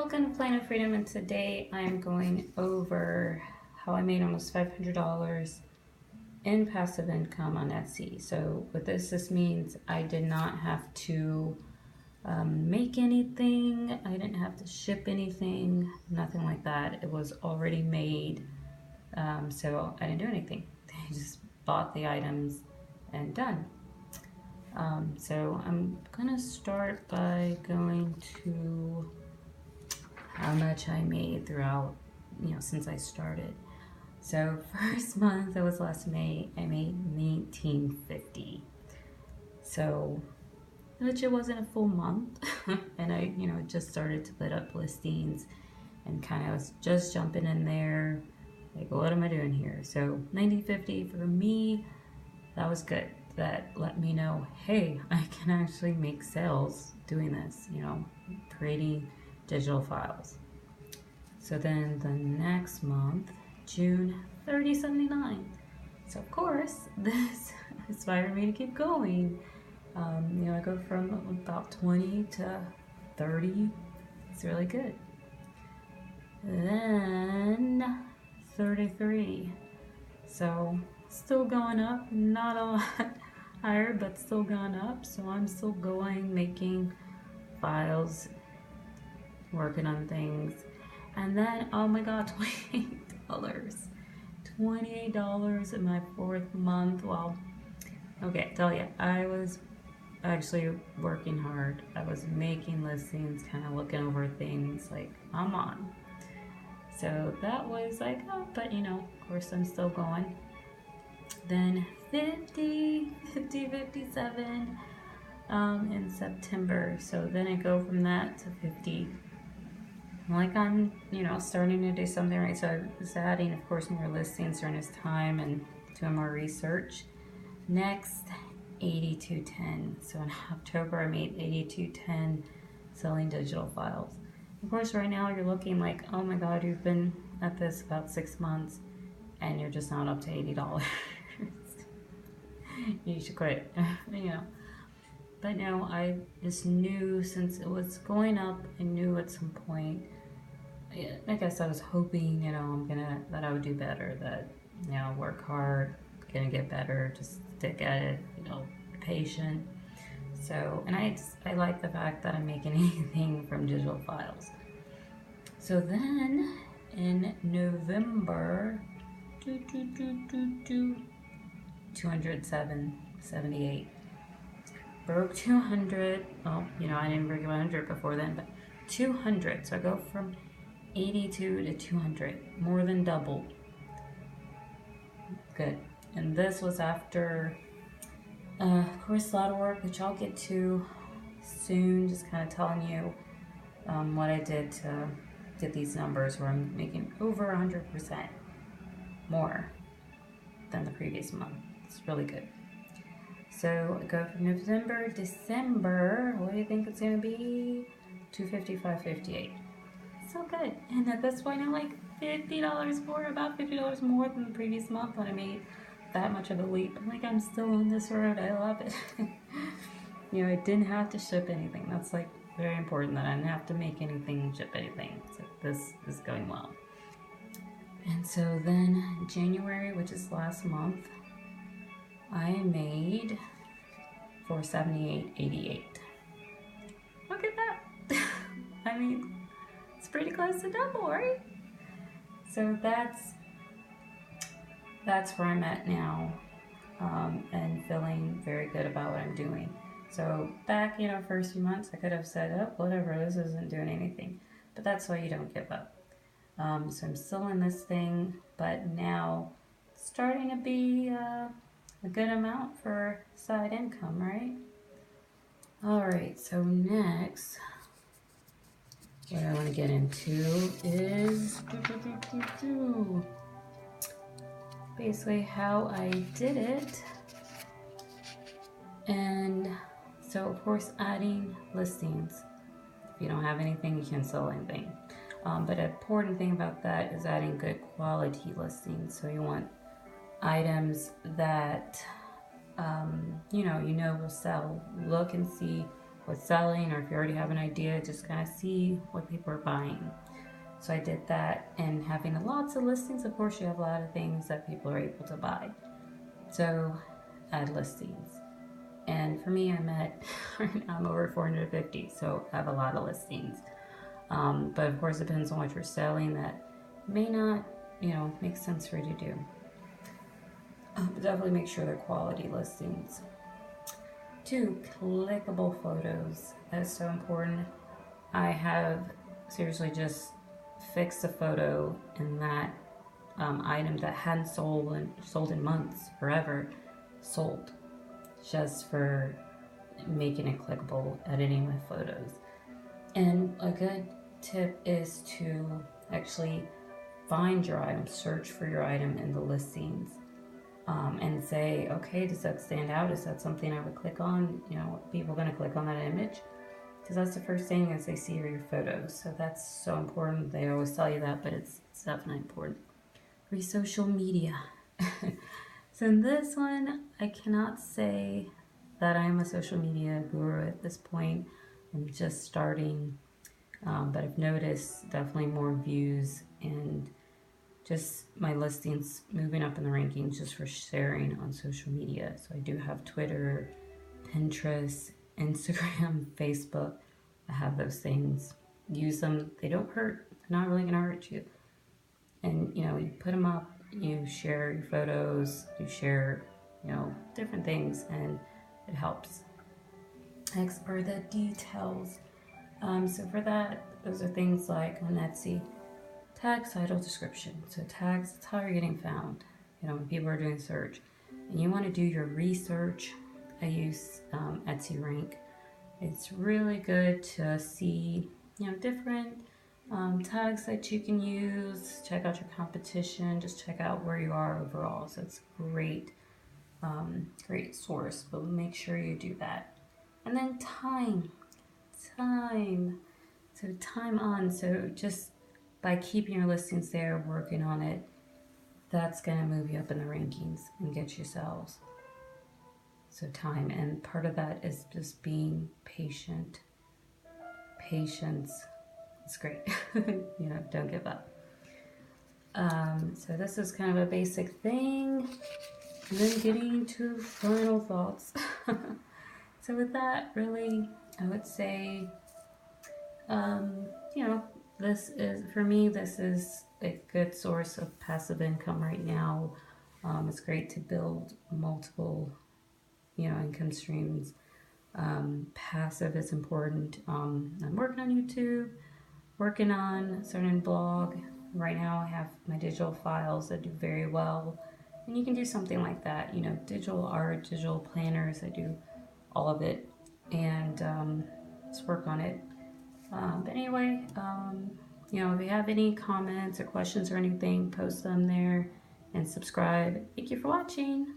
welcome to Planet Freedom, and today I'm going over how I made almost $500 in passive income on Etsy. So what this means I did not have to make anything, I didn't have to ship anything, nothing like that. It was already made, so I didn't do anything. I just bought the items and done. So I'm gonna start by going to how much I made throughout, since I started. So first month, that was last May, I made $19.50. So, which it wasn't a full month, and I, just started to put up listings, and kind of was just jumping in there, like, what am I doing here? So $19.50 for me, that was good. That let me know, hey, I can actually make sales doing this, creating digital files. So then the next month, June, $30.79. So of course, this inspired me to keep going. I go from about 20 to 30. It's really good. Then 33. So still going up, not a lot higher, but still going up. So I'm still going, making files, working on things. And then, oh my god, $28. $28 in my fourth month. Well, okay, tell you, I was actually working hard. I was making listings, kind of looking over things, like, I'm on. So that was like, oh, but of course I'm still going. Then 57 in September. So then I go from that to 50. Like I'm, starting to do something right. So I was adding, of course, more listings during this time and doing more research. Next, 82.10. So in October, I made 82.10 selling digital files. Of course, right now you're looking like, oh my God, you've been at this about 6 months and you're just not up to $80. You should quit, But no, I just knew since it was going up, I knew at some point, I guess I was hoping, that I would do better, that, work hard, gonna get better, just stick at it, patient. So, and I like the fact that I'm making anything from digital files. So then in November, 207.78. Broke 200. Well, I didn't break 100 before then, but 200. So I go from 82 to 200, more than double. Good. And this was after, of course, a lot of work, which I'll get to soon. Just kind of telling you what I did to get these numbers, where I'm making over 100% more than the previous month. It's really good. So I go from November, December, what do you think it's going to be? $255.58. So good. And at this point, I'm like $50 more, about $50 more than the previous month when I made that much of a leap. I'm like, I'm still on this road. I love it. I didn't have to ship anything. That's like very important, that I didn't have to make anything, ship anything. So this is going well. And so then January, which is last month, I made $478.88. Look at that. I mean, it's pretty close to double, right? So that's where I'm at now, and feeling very good about what I'm doing. So back, first few months, I could have said, oh, whatever, this isn't doing anything. But that's why you don't give up. So I'm still in this thing, but now it's starting to be a good amount for side income, right? All right, so next, what I want to get into is basically how I did it. And so, of course, adding listings. If you don't have anything, you can't sell anything. But an important thing about that is adding good quality listings. So you want items that will sell. Look and see what's selling, or if you already have an idea, just kind of see what people are buying. So I did that, and having lots of listings, of course, you have a lot of things that people are able to buy. So add listings. And for me, I'm over 450, so I have a lot of listings. But of course, it depends on what you're selling. That may not, make sense for you to do. But definitely make sure they're quality listings. 2, clickable photos. That is so important. I have seriously just fixed a photo in that item that hadn't sold in months, forever, sold, just for making it clickable, editing my photos. And a good tip is to actually find your item, search for your item in the listings, and say, okay, does that stand out? Is that something I would click on? People are going to click on that image, because that's the first thing as they see are your photos. So that's so important. They always tell you that, but it's definitely important. For social media. So in this one, I cannot say that I'm a social media guru at this point. I'm just starting, but I've noticed definitely more views and just my listings moving up in the rankings just for sharing on social media. So I do have Twitter, Pinterest, Instagram, Facebook. I have those things. Use them. They don't hurt. They're not really going to hurt you. And, you put them up, you share your photos, you share, different things, and it helps. Next are the details. So for that, those are things like on Etsy, tag, title, description. So tags, that's how you're getting found, when people are doing search. And you want to do your research. I use Etsy Rank. It's really good to see, different tags that you can use. Check out your competition. Just check out where you are overall. So it's great, great source. But make sure you do that. And then time. So time on. So just by keeping your listings there, working on it, that's going to move you up in the rankings and get you sales. So time, and part of that is just being patient. Patience is great. Don't give up. So this is kind of a basic thing, and then getting to final thoughts. So with that, really, I would say, this is a good source of passive income right now. It's great to build multiple, income streams. Passive is important. I'm working on YouTube, working on a certain blog. Right now I have my digital files that do very well. And you can do something like that, digital art, digital planners. I do all of it, and let's work on it. But anyway, if you have any comments or questions or anything, post them there and subscribe. Thank you for watching.